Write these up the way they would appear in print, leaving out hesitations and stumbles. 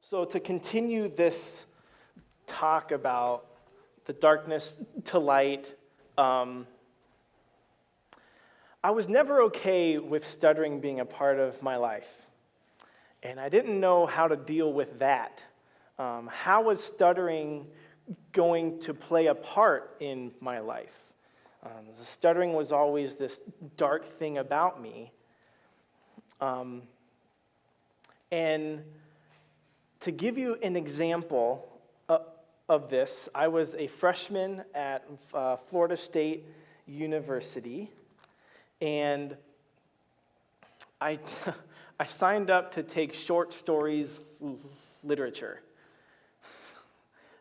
So to continue this talk about the darkness to light, I was never okay with stuttering being a part of my life. And I didn't know how to deal with that. How was stuttering going to play a part in my life? The stuttering was always this dark thing about me. And to give you an example of this, I was a freshman at Florida State University, and I signed up to take short stories literature.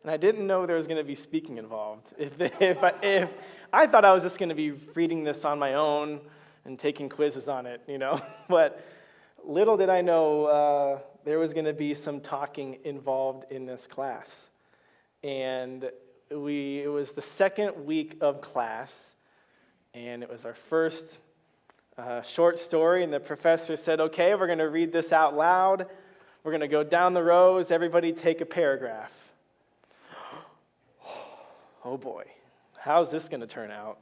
And I didn't know there was going to be speaking involved. If I thought I was just going to be reading this on my own and taking quizzes on it, But little did I know there was going to be some talking involved in this class. And it was the second week of class, and it was our first short story, and the professor said, okay, we're going to read this out loud. We're going to go down the rows. Everybody take a paragraph. Oh boy, how's this going to turn out?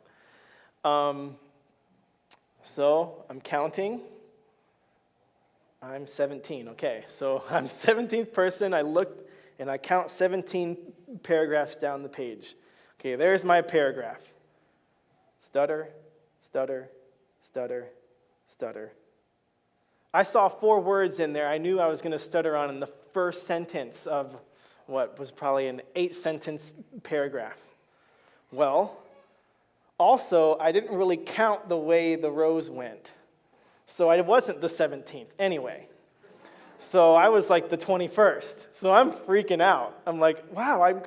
So I'm counting. I'm 17, okay. So I'm 17th person. I look and I count 17 paragraphs down the page. Okay, there's my paragraph. Stutter, stutter, stutter, stutter. I saw 4 words in there I knew I was going to stutter on in the first sentence of what was probably an 8-sentence paragraph. Well, also, I didn't really count the way the rows went. So I wasn't the 17th anyway. So I was like the 21st. So I'm freaking out. I'm like, wow,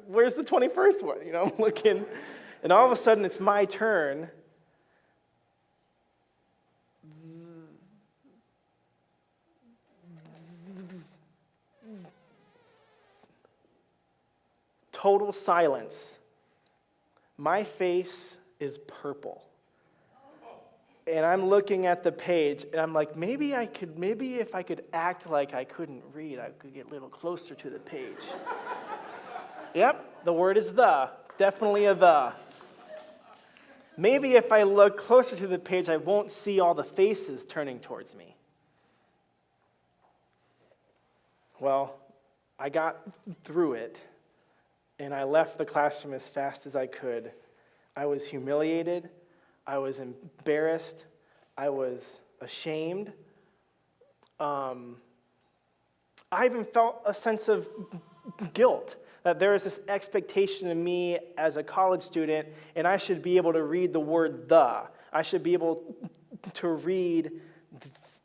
where's the 21st one? I'm looking, and all of a sudden it's my turn. Total silence. My face is purple. And I'm looking at the page, and I'm like, maybe if I could act like I couldn't read, I could get a little closer to the page. Yep, the word is the. Definitely a the. Maybe if I look closer to the page, I won't see all the faces turning towards me. Well, I got through it, and I left the classroom as fast as I could. I was humiliated. I was embarrassed. I was ashamed. I even felt a sense of guilt that there is this expectation of me as a college student, and I should be able to read the word the. I should be able to read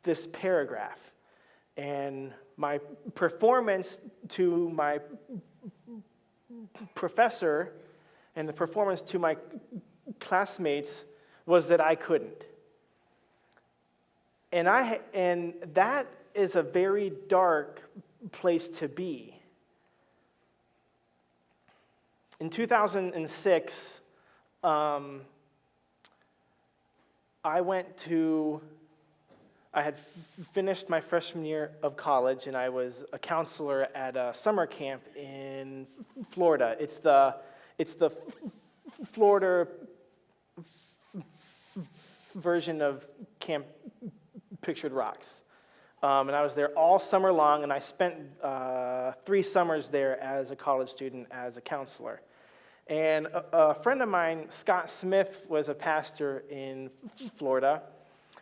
this paragraph. And my performance to my professor and the performance to my classmates was that I couldn't. And that is a very dark place to be. In 2006, I had finished my freshman year of college, and I was a counselor at a summer camp in Florida. It's the Florida version of Camp Pictured Rocks. And I was there all summer long, and I spent 3 summers there as a college student, as a counselor. And a friend of mine, Scott Smith, was a pastor in Florida,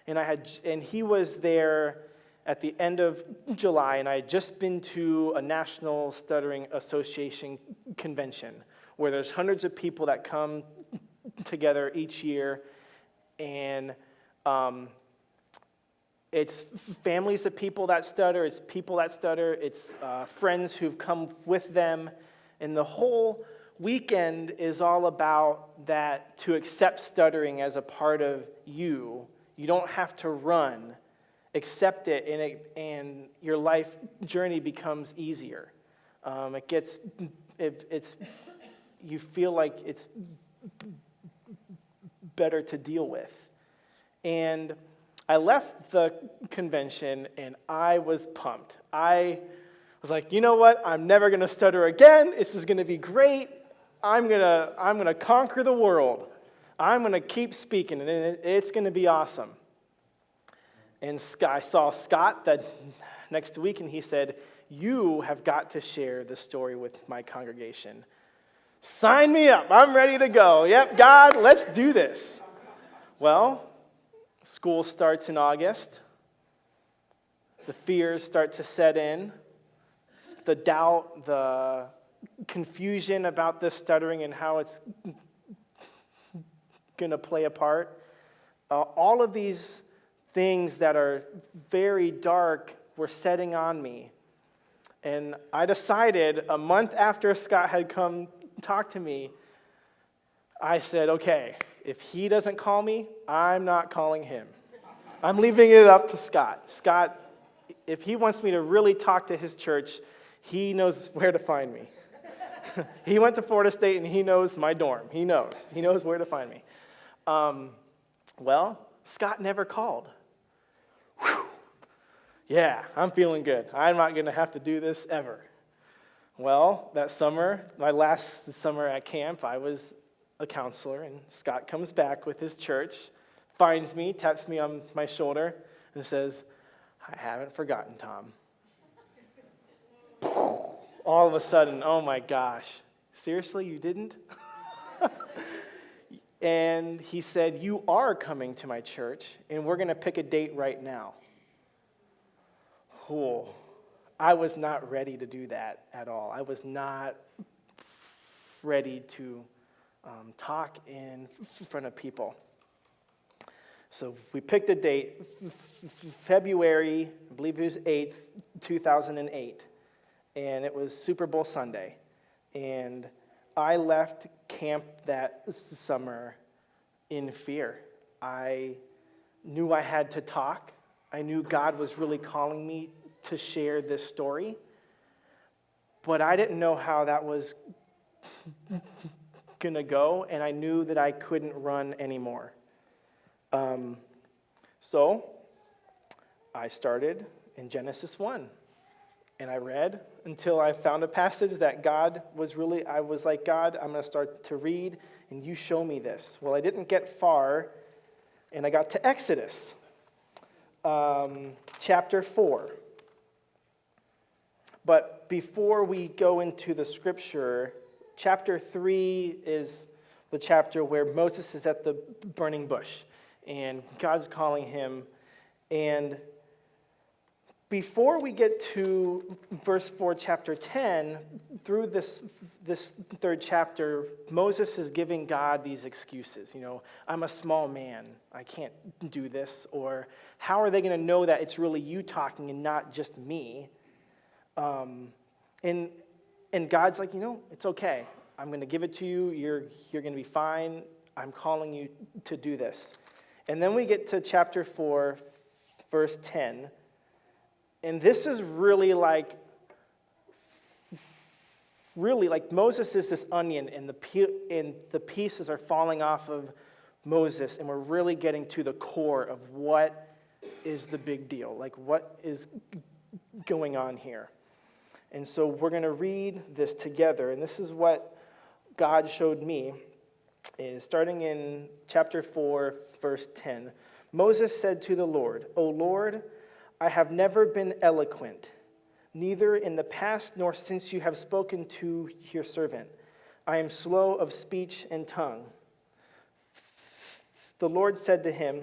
and he was there at the end of July, and I had just been to a National Stuttering Association convention where there's hundreds of people that come together each year, and it's families of people that stutter, it's people that stutter, it's friends who've come with them, and the whole weekend is all about that, to accept stuttering as a part of you. You don't have to run. Accept it, and your life journey becomes easier. You feel like it's better to deal with. And I left the convention, and I was pumped. I was like, you know what? I'm never going to stutter again. This is going to be great. I'm gonna conquer the world. I'm going to keep speaking, and it's going to be awesome. And I saw Scott that next week, and he said, you have got to share this story with my congregation. Sign me up. I'm ready to go. Yep, God, let's do this. Well, school starts in August. The fears start to set in. The doubt, the confusion about this stuttering and how it's going to play a part. All of these things that are very dark were setting on me. And I decided a month after Scott had come talk to me, I said, okay, if he doesn't call me, I'm not calling him. I'm leaving it up to Scott. Scott, if he wants me to really talk to his church, he knows where to find me. He went to Florida State, and he knows my dorm. He knows where to find me. Well, Scott never called. Whew. Yeah, I'm feeling good. I'm not going to have to do this ever. Well, that summer, my last summer at camp, I was a counselor, and Scott comes back with his church, finds me, taps me on my shoulder, and says, I haven't forgotten, Tom. All of a sudden, oh my gosh, seriously, you didn't? And he said, you are coming to my church, and we're going to pick a date right now. Oh, I was not ready to do that at all. I was not ready to talk in front of people. So we picked a date, February, I believe it was 8th, 2008. And it was Super Bowl Sunday. And I left camp that summer in fear. I knew I had to talk. I knew God was really calling me to share this story. But I didn't know how that was going to go, and I knew that I couldn't run anymore. So I started in Genesis 1. And I read until I found a passage that I was like, God, I'm going to start to read, and you show me this. Well, I didn't get far, and I got to Exodus, chapter 4. But before we go into the scripture, chapter 3 is the chapter where Moses is at the burning bush, and God's calling him, and before we get to verse 4, chapter 10, through this third chapter, Moses is giving God these excuses. You know, I'm a small man. I can't do this. Or how are they going to know that it's really you talking and not just me? And God's like, you know, it's okay. I'm going to give it to you. You're going to be fine. I'm calling you to do this. And then we get to chapter 4, verse 10. And this is really like Moses is this onion, and the pieces are falling off of Moses, and we're really getting to the core of what is the big deal, like what is going on here. And so we're going to read this together, and this is what God showed me, is starting in chapter 4, verse 10. Moses said to the Lord, O Lord, I have never been eloquent, neither in the past nor since you have spoken to your servant. I am slow of speech and tongue. The Lord said to him,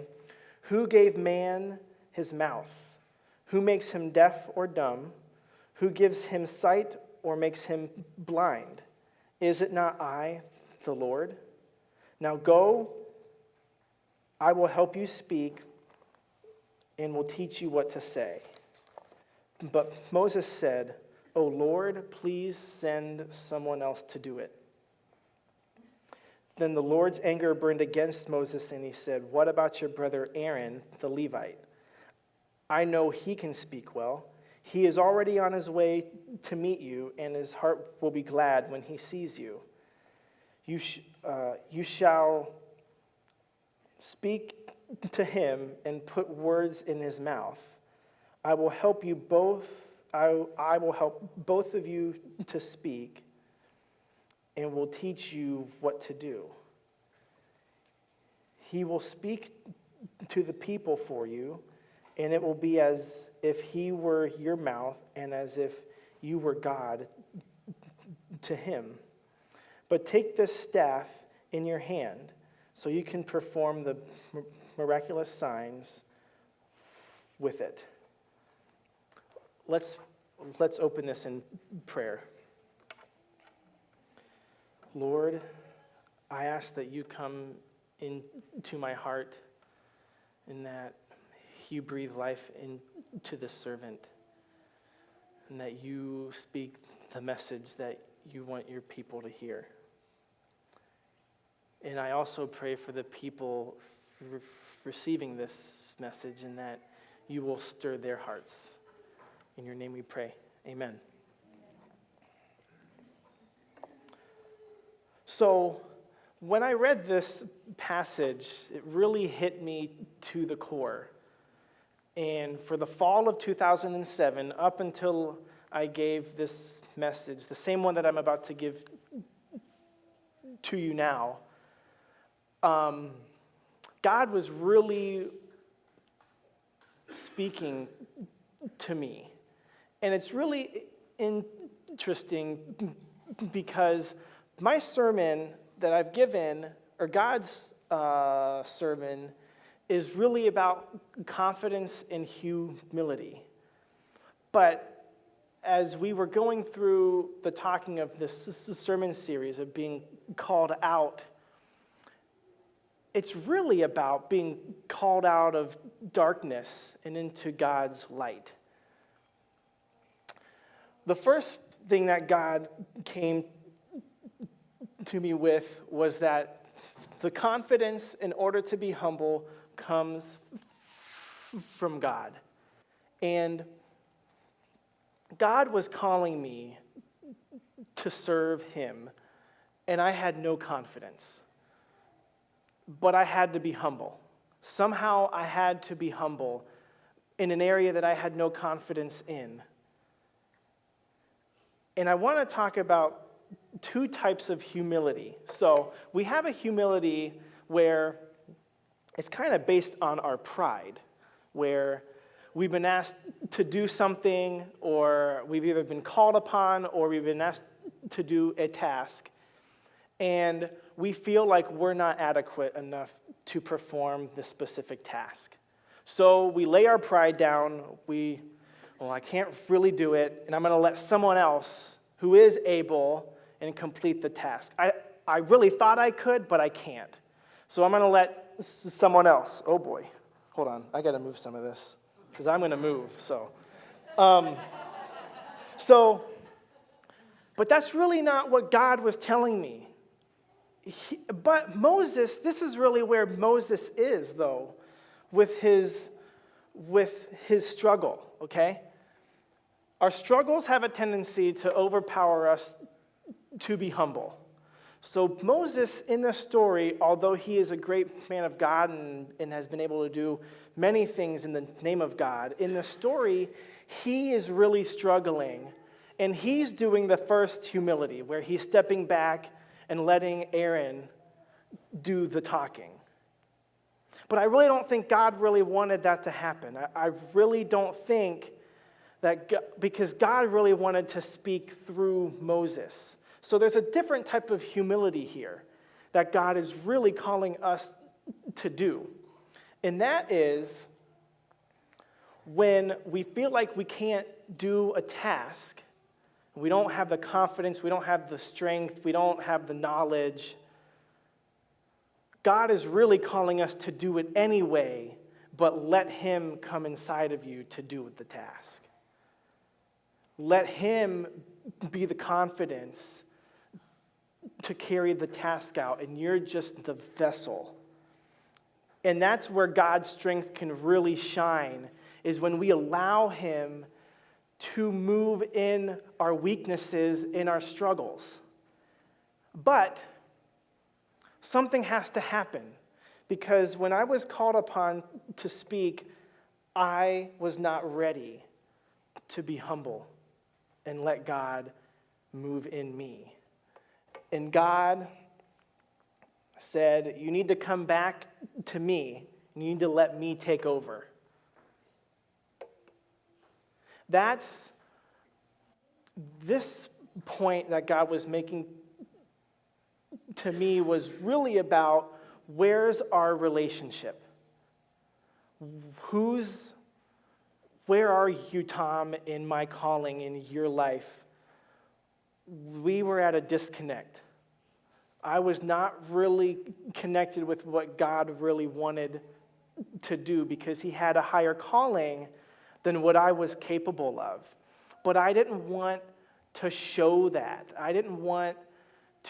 Who gave man his mouth? Who makes him deaf or dumb? Who gives him sight or makes him blind? Is it not I, the Lord? Now go, I will help you speak, and will teach you what to say. But Moses said, O Lord, please send someone else to do it. Then the Lord's anger burned against Moses, and he said, What about your brother Aaron, the Levite? I know he can speak well. He is already on his way to meet you, and his heart will be glad when he sees you. You shall speak to him and put words in his mouth. I will help you both I will help both of you to speak and will teach you what to do. He will speak to the people for you, and it will be as if he were your mouth and as if you were God to him. But take this staff in your hand so you can perform the miraculous signs with it. Let's open this in prayer. Lord, I ask that you come into my heart and that you breathe life into this servant and that you speak the message that you want your people to hear. And I also pray for the people receiving this message and that you will stir their hearts. In your name we pray. Amen. So, when I read this passage, it really hit me to the core. And for the fall of 2007, up until I gave this message, the same one that I'm about to give to you now, God was really speaking to me. And it's really interesting because my sermon that I've given, or God's sermon, is really about confidence and humility. But as we were going through the talking of this sermon series of being called out, it's really about being called out of darkness and into God's light. The first thing that God came to me with was that the confidence in order to be humble comes from God. And God was calling me to serve him, and I had no confidence. But I had to be humble. Somehow I had to be humble in an area that I had no confidence in. And I want to talk about two types of humility. So we have a humility where it's kind of based on our pride, where we've been asked to do something, or we've either been called upon, or we've been asked to do a task, and we feel like we're not adequate enough to perform the specific task. So we lay our pride down, I can't really do it, and I'm going to let someone else who is able and complete the task. I really thought I could, but I can't. So I'm going to let someone else. Oh boy, hold on, I got to move some of this because I'm going to move. But that's really not what God was telling me. But Moses, this is really where Moses is, though, with his struggle, okay? Our struggles have a tendency to overpower us to be humble. So Moses, in this story, although he is a great man of God and has been able to do many things in the name of God, in the story, he is really struggling. And he's doing the first humility, where he's stepping back and letting Aaron do the talking. But I really don't think God really wanted that to happen. I really don't think that because God really wanted to speak through Moses. So there's a different type of humility here that God is really calling us to do. And that is when we feel like we can't do a task, we don't have the confidence, we don't have the strength, we don't have the knowledge. God is really calling us to do it anyway, but let him come inside of you to do the task. Let him be the confidence to carry the task out, and you're just the vessel. And that's where God's strength can really shine, is when we allow him to move in our weaknesses, in our struggles. But something has to happen, because when I was called upon to speak, I was not ready to be humble and let God move in me. And God said, you need to come back to me. You need to let me take over. That's this point that God was making to me was really about where's our relationship? Where are you, Tom, in my calling, in your life? We were at a disconnect. I was not really connected with what God really wanted to do because he had a higher calling than what I was capable of. But I didn't want to show that. I didn't want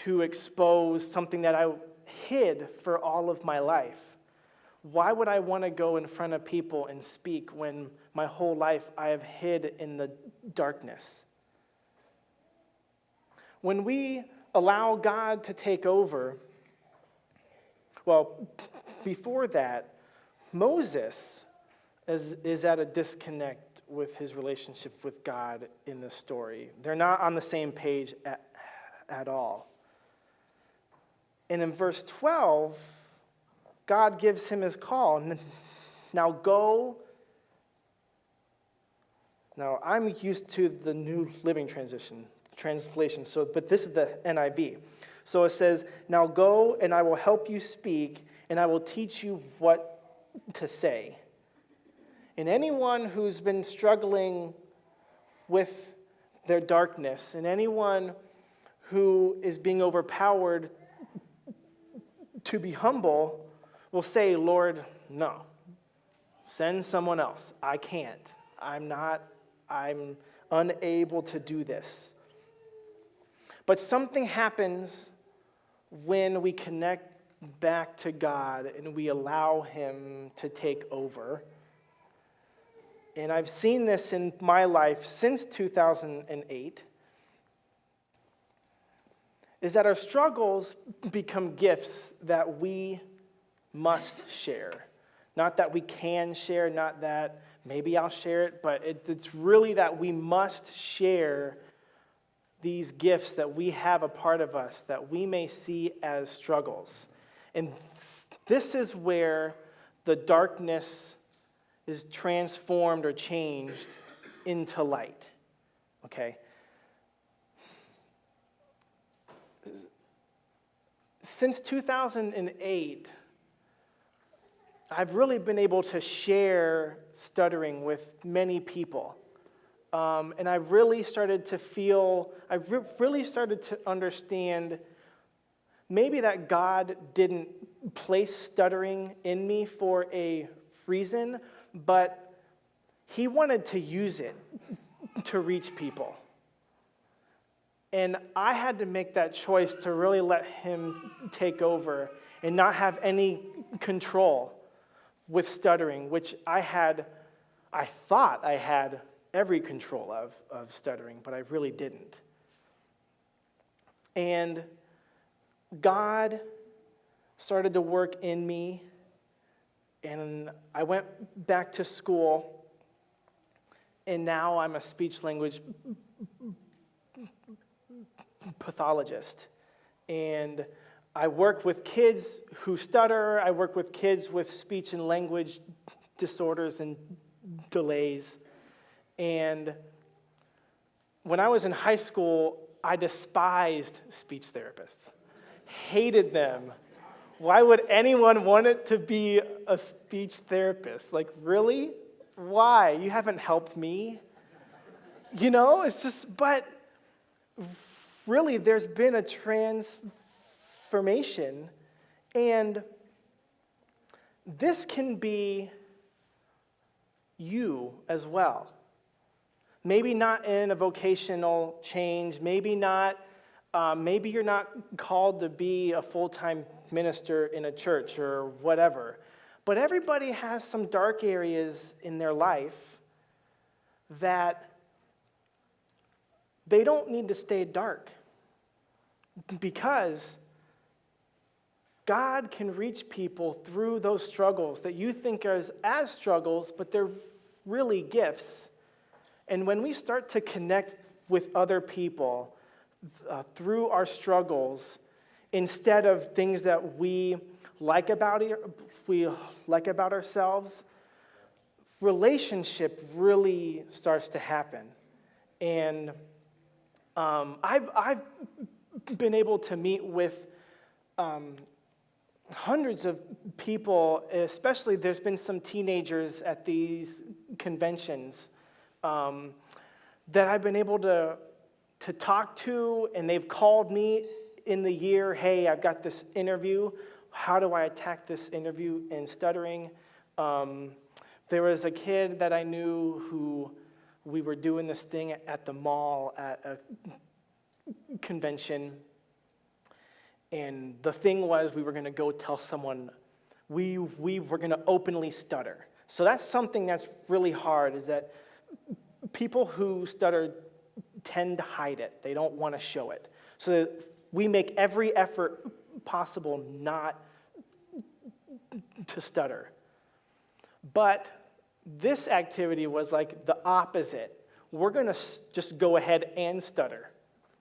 to expose something that I hid for all of my life. Why would I want to go in front of people and speak when my whole life I have hid in the darkness? When we allow God to take over, well, before that, Moses is at a disconnect with his relationship with God in this story. They're not on the same page at all. And in verse 12, God gives him his call. Now go. Now, I'm used to the New Living Translation, but this is the NIV. So it says, now go and I will help you speak and I will teach you what to say. And anyone who's been struggling with their darkness and anyone who is being overpowered to be humble will say, Lord, no, send someone else. I can't. I'm unable to do this. But something happens when we connect back to God and we allow him to take over. And I've seen this in my life since 2008, is that our struggles become gifts that we must share. Not that we can share, not that maybe I'll share it, but it's really that we must share these gifts that we have a part of us that we may see as struggles. And this is where the darkness is transformed or changed into light. Okay? Since 2008, I've really been able to share stuttering with many people. And I really started to understand maybe that God didn't place stuttering in me for a reason, but he wanted to use it to reach people. And I had to make that choice to really let him take over and not have any control with stuttering, which I thought I had every control of stuttering, but I really didn't. And God started to work in me, and I went back to school, and now I'm a speech language pathologist. And I work with kids who stutter. I work with kids with speech and language disorders and delays. And when I was in high school, I despised speech therapists, hated them. Why would anyone want it to be a speech therapist? Like, really? Why? You haven't helped me. You know, it's just, but really, there's been a transformation, and this can be you as well. Maybe not in a vocational change, maybe not. Maybe you're not called to be a full-time minister in a church or whatever. But everybody has some dark areas in their life that they don't need to stay dark, because God can reach people through those struggles that you think are as struggles, but they're really gifts. And when we start to connect with other people through our struggles, instead of things that we like about ourselves, relationship really starts to happen. And I've been able to meet with hundreds of people, especially there's been some teenagers at these conventions that I've been able to talk to, and they've called me in the year, hey, I've got this interview. How do I attack this interview in stuttering? There was a kid that I knew who we were doing this thing at the mall at a convention, and the thing was we were going to go tell someone we were going to openly stutter. So that's something that's really hard, is that people who stutter tend to hide it. They don't want to show it. So we make every effort possible not to stutter. But this activity was like the opposite. We're going to just go ahead and stutter.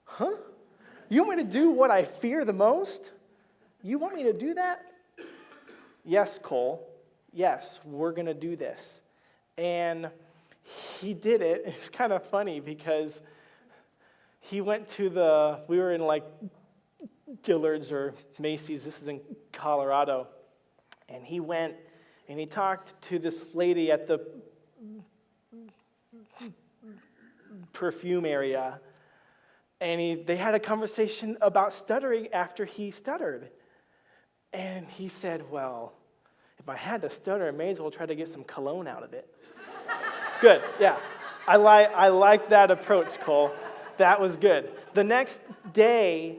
Huh? You want me to do what I fear the most? You want me to do that? Yes, Cole. Yes, we're going to do this. And he did it. It's kind of funny because he went to we were in like Dillard's or Macy's. This is in Colorado. And he went and he talked to this lady at the perfume area. And they had a conversation about stuttering after he stuttered. And he said, well, if I had to stutter, I may as well try to get some cologne out of it. Good, yeah. I like that approach, Cole. That was good. The next day,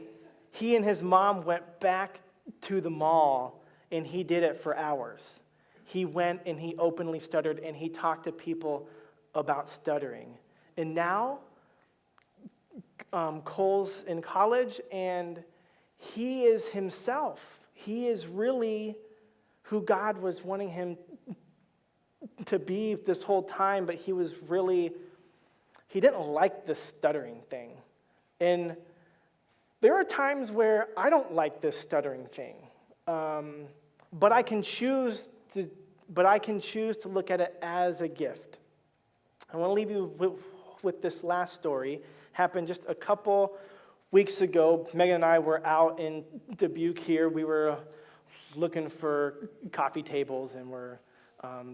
he and his mom went back to the mall, and he did it for hours. He went and he openly stuttered, and he talked to people about stuttering. And now, Cole's in college, and he is himself. He is really who God was wanting him to be this whole time, but he didn't like this stuttering thing. And there are times where I don't like this stuttering thing, but I can choose to look at it as a gift. I want to leave you with this last story. Happened just a couple weeks ago. Megan and I were out in Dubuque here. We were looking for coffee tables, and we're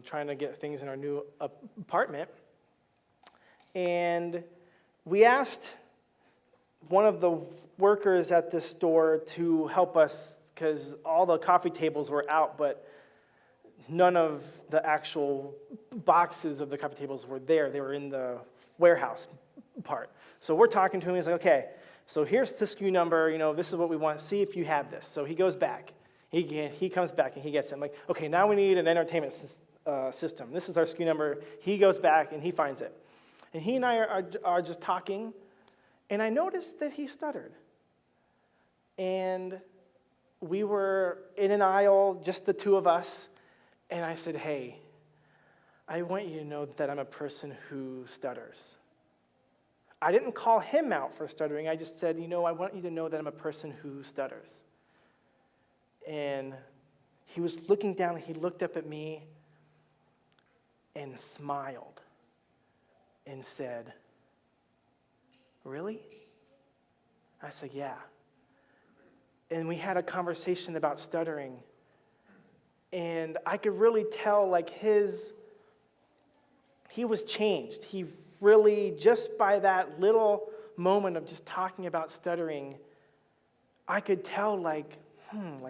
trying to get things in our new apartment. And we asked one of the workers at this store to help us because all the coffee tables were out, but none of the actual boxes of the coffee tables were there. They were in the warehouse part. So we're talking to him. He's like, okay, so here's the SKU number. This is what we want. See if you have this. So he goes back. He comes back and he gets it. I'm like, okay, now we need an entertainment system. This is our SKU number. He goes back and he finds it. And he and I are just talking, and I noticed that he stuttered. And we were in an aisle, just the two of us, and I said, hey, I want you to know that I'm a person who stutters. I didn't call him out for stuttering. I just said, I want you to know that I'm a person who stutters. And he was looking down, and he looked up at me and smiled and said, really? I said, yeah. And we had a conversation about stuttering. And I could really tell, he was changed. He really, just by that little moment of just talking about stuttering, I could tell,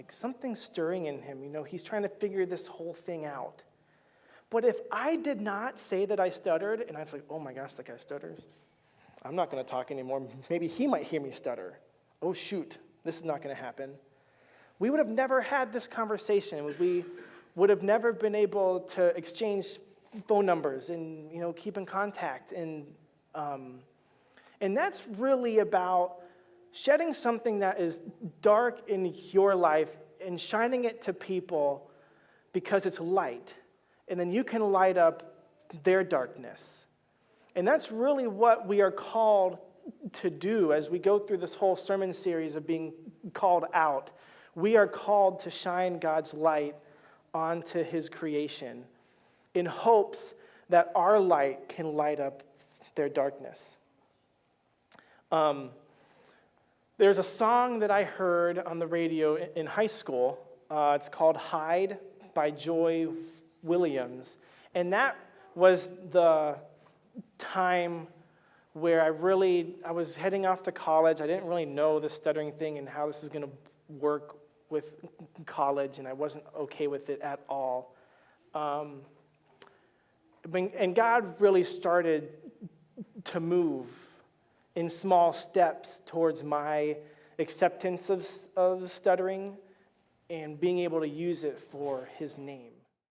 something's stirring in him. He's trying to figure this whole thing out. But if I did not say that I stuttered, and I was like, oh my gosh, that guy stutters, I'm not going to talk anymore. Maybe he might hear me stutter. Oh shoot, this is not going to happen. We would have never had this conversation. We would have never been able to exchange phone numbers and keep in contact. And that's really about shedding something that is dark in your life and shining it to people because it's light. And then you can light up their darkness. And that's really what we are called to do as we go through this whole sermon series of being called out. We are called to shine God's light onto his creation in hopes that our light can light up their darkness. There's a song that I heard on the radio in high school. It's called Hide by Joy Williams. And that was the time where I was heading off to college. I didn't really know the stuttering thing and how this is going to work with college, and I wasn't okay with it at all. And God really started to move in small steps towards my acceptance of stuttering and being able to use it for his name.